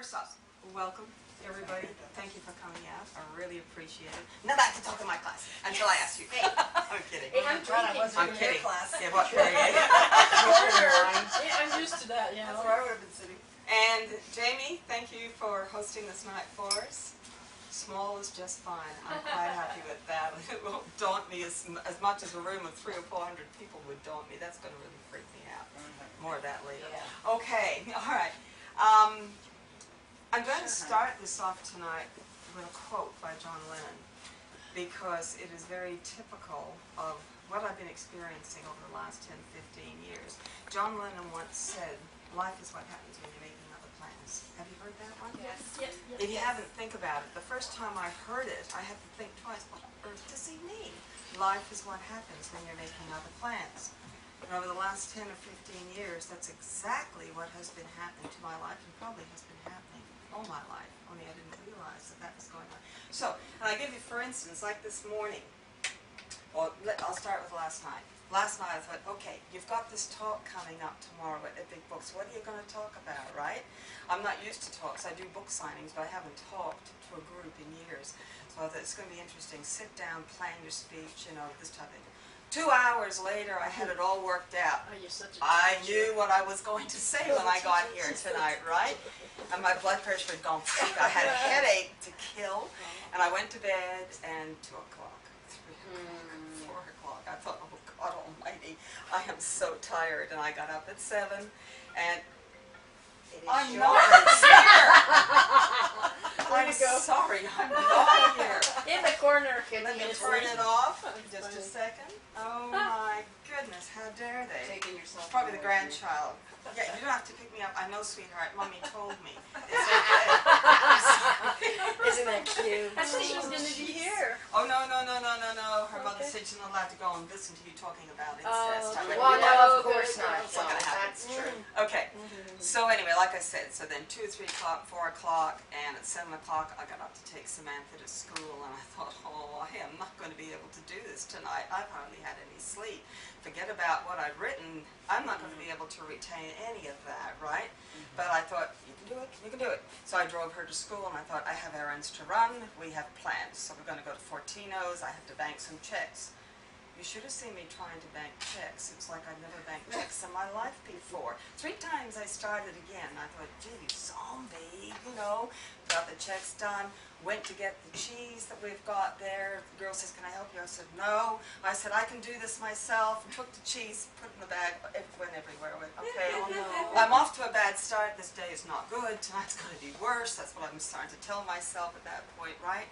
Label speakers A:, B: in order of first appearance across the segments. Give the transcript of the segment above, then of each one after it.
A: first off, welcome everybody. Thank you for coming out. I really appreciate it. Now back to talk in my class until I ask you. I'm kidding.
B: Hey, I'm
A: I'm kidding.
C: Class.
A: Yeah, what?
B: I'm used to that, you know.
C: That's where I would have been sitting.
A: And Jamie, thank you for hosting this night for us. Small is just fine. I'm quite happy with that. It won't daunt me as much as a room of 300 or 400 people would daunt me. That's going to really freak me out. More of that later.
B: Yeah.
A: Okay, all right. I'm going to start this off tonight with a quote by John Lennon because it is very typical of what I've been experiencing over the last 10, 15 years. John Lennon once said, "Life is what happens when you're making other plans." Have you heard that one?
B: Yes. Yes.
A: If you haven't, think about it. The first time I heard it, I had to think twice, what on earth does he mean? Life is what happens when you're making other plans. And over the last 10 or 15 years, that's exactly what has been happening to my life and probably has been happening all my life, only I didn't realize that that was going on. So, and I give you, for instance, like this morning, well, I'll start with last night. Last night I thought, okay, you've got this talk coming up tomorrow at Big Books. What are you going to talk about, right? I'm not used to talks. I do book signings, but I haven't talked to a group in years. So I thought it's going to be interesting. Sit down, plan your speech, you know, this type of thing. 2 hours later, I had it all worked out.
B: Oh, you're such a
A: I
B: teacher.
A: knew what I was going to say when I got here tonight, right? And my blood pressure had gone. I had a headache to kill, and I went to bed, and 2 o'clock, 3 o'clock, 4 o'clock. I thought, oh God Almighty, I am so tired. And I got up at 7, and I'm not here. I'm sorry, I'm not here.
B: In the corner.
A: Let me turn it off just a second. Oh my goodness, how dare they?
C: Taking yourself.
A: It's probably the grandchild. Yeah, you don't have to pick me up. I know, sweetheart. Mommy told me. It's
C: Isn't that cute?
B: I thought she was going to be here.
A: Oh, no. Her mother said she's not allowed to go and listen to you talking about incest. I went,
C: Well,
A: "No,
C: no, of course not.
A: it's not going to happen."
C: That's true.
A: Okay, so anyway, like I said, so then 2 or 3 o'clock, 4 o'clock, and at 7 o'clock I got up to take Samantha to school, and I thought, oh, I am not going to be able to do this tonight. I've hardly had any sleep. Forget about what I've written. I'm not going to be able to retain any of that, right? But I thought, you can do it, you can do it. So I drove her to school, and I thought, I have errands to run, we have plans. So we're going to go to Fortino's, I have to bank some checks. You should have seen me trying to bank checks. It's like I've never banked checks in my life before. 3 times I started again. I thought, gee, zombie, you know. Got the checks done. Went to get the cheese that we've got there. The girl says, can I help you? I said, no. I said, I can do this myself. Took the cheese, put it in the bag. It went everywhere. I went, okay.
C: Oh, no.
A: I'm off to a bad start. This day is not good. Tonight's going to be worse. That's what I'm starting to tell myself at that point, right?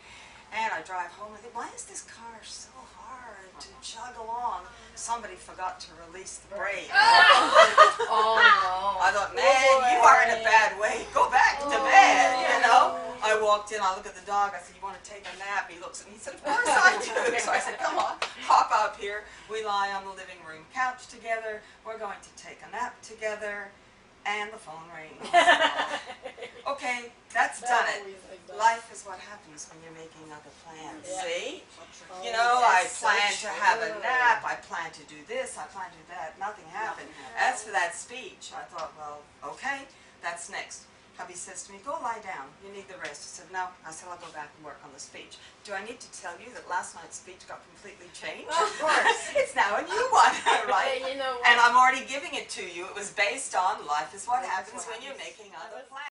A: And I drive home and think, why is this car so hard to chug along? Somebody forgot to release the brake.
C: Oh, no.
A: I thought, man, you are in a bad way. Go back to bed, you know. I walked in, I look at the dog, I said, you want to take a nap? He looks at me, he said, of course I do. So I said, come on, hop up here. We lie on the living room couch together. We're going to take a nap together. And the phone rings. Okay, that's done it. Life is what happens when you're making other plans.
B: Yeah.
A: See?
B: Oh,
A: You know, I
C: that's so
A: plan to have a
C: true.
A: nap, I plan to do this, I plan to do that. Nothing happened. As for that speech, I thought, well, okay, that's next. Hubby says to me, go lie down, you need the rest. I said, no. I said, I'll go back and work on the speech. Do I need to tell you that last night's speech got completely changed?
C: Of course.
A: It's now a new one, right?
B: Hey, you know what?
A: And I'm already giving it to you. It was based on life is what happens when you're making other plans.